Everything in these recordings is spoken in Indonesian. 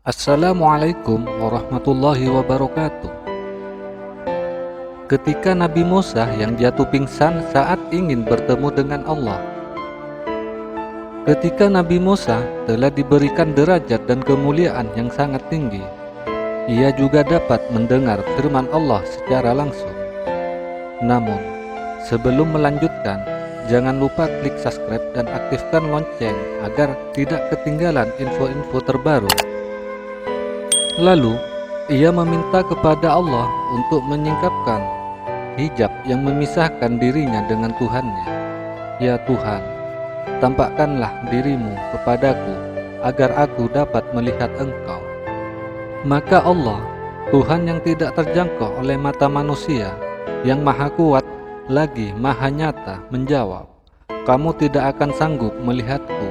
Assalamualaikum warahmatullahi wabarakatuh. Ketika Nabi Musa yang jatuh pingsan saat ingin bertemu dengan Allah. Ketika Nabi Musa telah diberikan derajat dan kemuliaan yang sangat tinggi, ia juga dapat mendengar firman Allah secara langsung. Namun, sebelum melanjutkan, jangan lupa klik subscribe dan aktifkan lonceng agar tidak ketinggalan info-info terbaru. Lalu, ia meminta kepada Allah untuk menyingkapkan hijab yang memisahkan dirinya dengan Tuhannya. Ya Tuhan, tampakkanlah dirimu kepadaku agar aku dapat melihat Engkau. Maka Allah, Tuhan yang tidak terjangkau oleh mata manusia, yang maha kuat lagi maha nyata, menjawab, "Kamu tidak akan sanggup melihatku."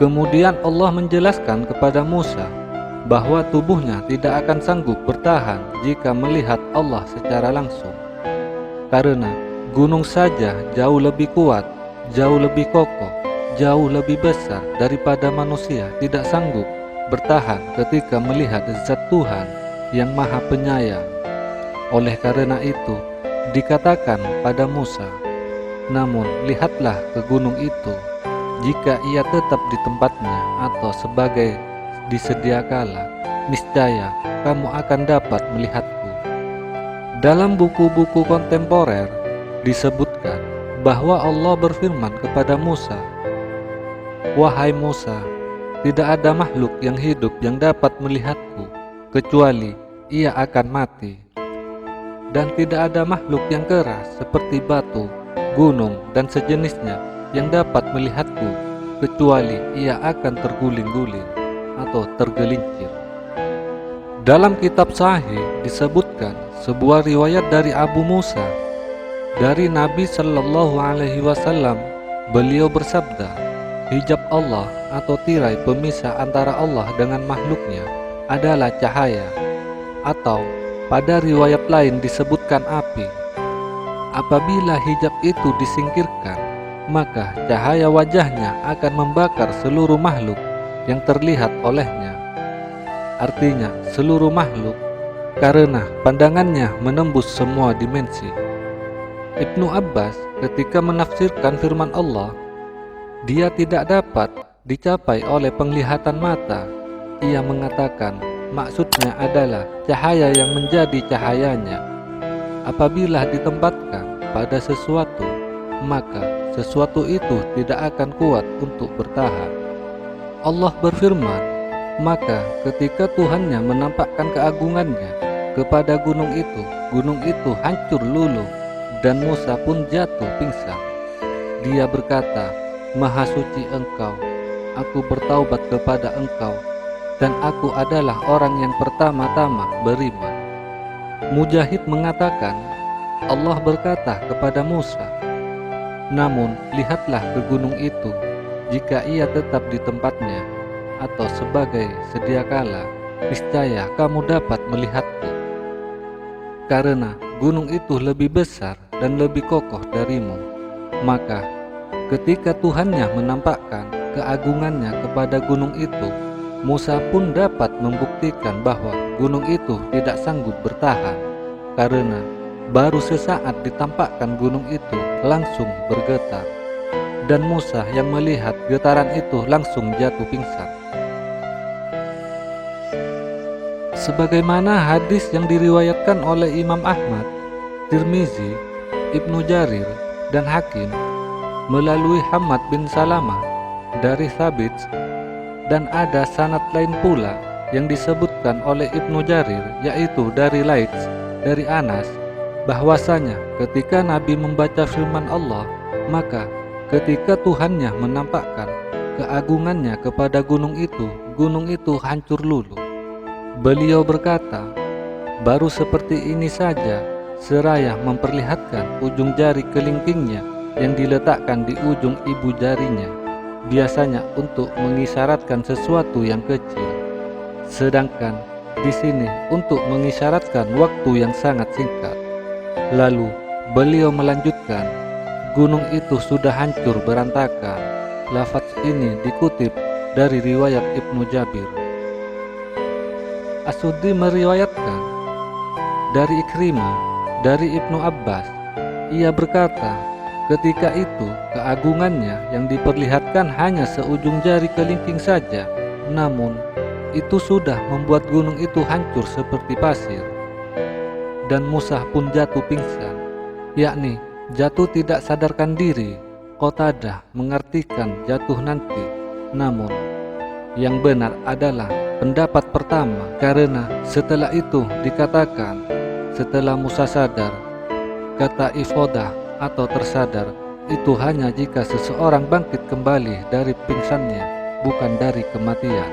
Kemudian Allah menjelaskan kepada Musa bahwa tubuhnya tidak akan sanggup bertahan jika melihat Allah secara langsung, karena gunung saja jauh lebih kuat, jauh lebih kokoh, jauh lebih besar daripada manusia tidak sanggup bertahan ketika melihat zat Tuhan yang maha penyayang. Oleh karena itu dikatakan pada Musa, "Namun lihatlah ke gunung itu, jika ia tetap di tempatnya atau sebagai disedia kala, niscaya kamu akan dapat melihatku." Dalam buku-buku kontemporer disebutkan bahwa Allah berfirman kepada Musa, "Wahai Musa, tidak ada makhluk yang hidup yang dapat melihatku, kecuali ia akan mati. Dan tidak ada makhluk yang keras seperti batu, gunung, dan sejenisnya yang dapat melihatku, kecuali ia akan terguling-guling atau tergelincir." Dalam kitab Sahih disebutkan sebuah riwayat dari Abu Musa dari Nabi Shallallahu Alaihi Wasallam. Beliau bersabda, "Hijab Allah atau tirai pemisah antara Allah dengan makhluknya adalah cahaya," atau pada riwayat lain disebutkan api. Apabila hijab itu disingkirkan, maka cahaya wajahnya akan membakar seluruh makhluk yang terlihat olehnya. Artinya seluruh makhluk, karena pandangannya menembus semua dimensi. Ibnu Abbas ketika menafsirkan firman Allah, "Dia tidak dapat dicapai oleh penglihatan mata," ia mengatakan maksudnya adalah cahaya yang menjadi cahayanya. Apabila ditempatkan pada sesuatu, maka sesuatu itu tidak akan kuat untuk bertahan. Allah berfirman, "Maka ketika Tuhannya menampakkan keagungannya kepada gunung itu hancur luluh dan Musa pun jatuh pingsan. Dia berkata, 'Maha suci Engkau, aku bertaubat kepada Engkau, dan aku adalah orang yang pertama-tama beriman.'" Mujahid mengatakan, Allah berkata kepada Musa, "Namun lihatlah ke gunung itu, jika ia tetap di tempatnya atau sebagai sedia kala, niscaya kamu dapat melihatku. Karena gunung itu lebih besar dan lebih kokoh darimu." Maka ketika Tuhannya menampakkan keagungannya kepada gunung itu, Musa pun dapat membuktikan bahwa gunung itu tidak sanggup bertahan, karena baru sesaat ditampakkan gunung itu langsung bergetar, dan Musa yang melihat getaran itu langsung jatuh pingsan. Sebagaimana hadis yang diriwayatkan oleh Imam Ahmad, Tirmizi, Ibnu Jarir, dan Hakim melalui Hamad bin Salamah dari Thabit, dan ada sanad lain pula yang disebutkan oleh Ibnu Jarir, yaitu dari Laits dari Anas, bahwasanya ketika Nabi membaca firman Allah, maka ketika Tuhannya menampakkan keagungannya kepada gunung itu hancur luluh. Beliau berkata, "Baru seperti ini saja, seraya memperlihatkan ujung jari kelingkingnya yang diletakkan di ujung ibu jarinya, biasanya untuk mengisyaratkan sesuatu yang kecil. Sedangkan di sini untuk mengisyaratkan waktu yang sangat singkat." Lalu beliau melanjutkan, "Gunung itu sudah hancur berantakan." Lafaz ini dikutip dari riwayat Ibnu Jabir. As-Suddi meriwayatkan dari Ikrimah, dari Ibnu Abbas, ia berkata, ketika itu keagungannya yang diperlihatkan hanya seujung jari kelingking saja, namun itu sudah membuat gunung itu hancur seperti pasir. Dan Musa pun jatuh pingsan, yakni jatuh tidak sadarkan diri. Qatadah mengartikan jatuh nanti, namun yang benar adalah pendapat pertama, karena setelah itu dikatakan setelah Musa sadar. Kata ifodah atau tersadar itu hanya jika seseorang bangkit kembali dari pingsannya, bukan dari kematian.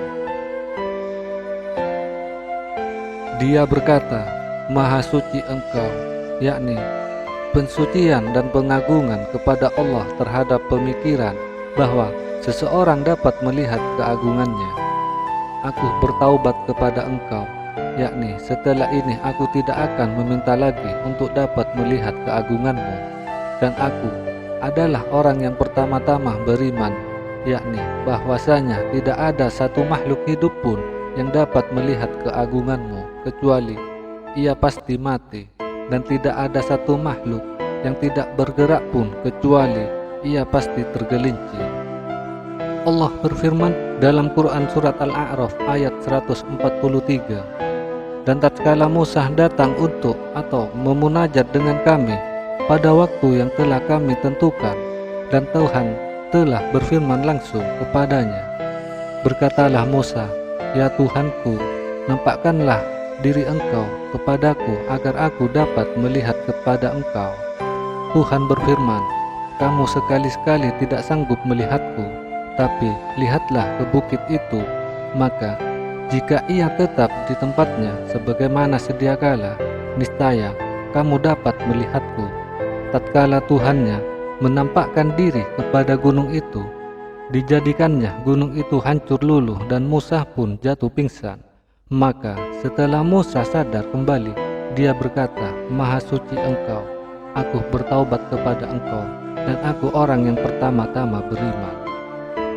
Dia berkata, Maha suci Engkau, yakni pensucian dan pengagungan kepada Allah terhadap pemikiran bahwa seseorang dapat melihat keagungannya. Aku bertaubat kepada Engkau, yakni setelah ini aku tidak akan meminta lagi untuk dapat melihat keagunganmu. Dan aku adalah orang yang pertama-tama beriman, yakni bahwasanya tidak ada satu makhluk hidup pun yang dapat melihat keagunganmu kecuali ia pasti mati, dan tidak ada satu makhluk yang tidak bergerak pun kecuali ia pasti tergelincir. Allah berfirman dalam Quran surat Al-A'raf ayat 143, dan tatkala Musa datang untuk atau memunajat dengan kami pada waktu yang telah kami tentukan, dan Tuhan telah berfirman langsung kepadanya, berkatalah Musa, ya Tuhanku, nampakkanlah diri Engkau kepadaku agar aku dapat melihat kepada Engkau. Tuhan berfirman, kamu sekali-sekali tidak sanggup melihatku, tapi lihatlah ke bukit itu, maka jika ia tetap di tempatnya sebagaimana sedia kala, niscaya kamu dapat melihatku. Tatkala Tuhannya menampakkan diri kepada gunung itu, dijadikannya gunung itu hancur luluh dan Musa pun jatuh pingsan. Maka setelah Musa sadar kembali, dia berkata, Maha suci Engkau, aku bertaubat kepada Engkau, dan aku orang yang pertama-tama beriman.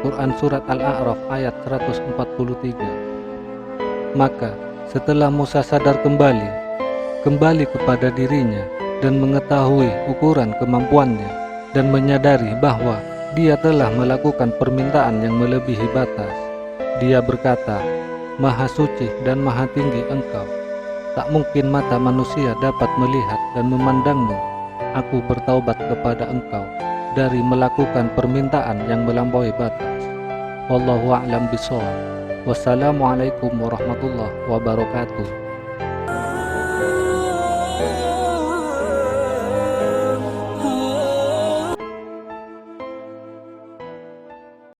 Quran surat Al-A'raf ayat 143. Maka setelah Musa sadar kembali kepada dirinya dan mengetahui ukuran kemampuannya dan menyadari bahwa dia telah melakukan permintaan yang melebihi batas, dia berkata, Maha suci dan maha tinggi Engkau, tak mungkin mata manusia dapat melihat dan memandangmu. Aku bertaubat kepada Engkau dari melakukan permintaan yang melampaui batas. Wallahu a'lam bishawab. Wassalamualaikum warahmatullahi wabarakatuh.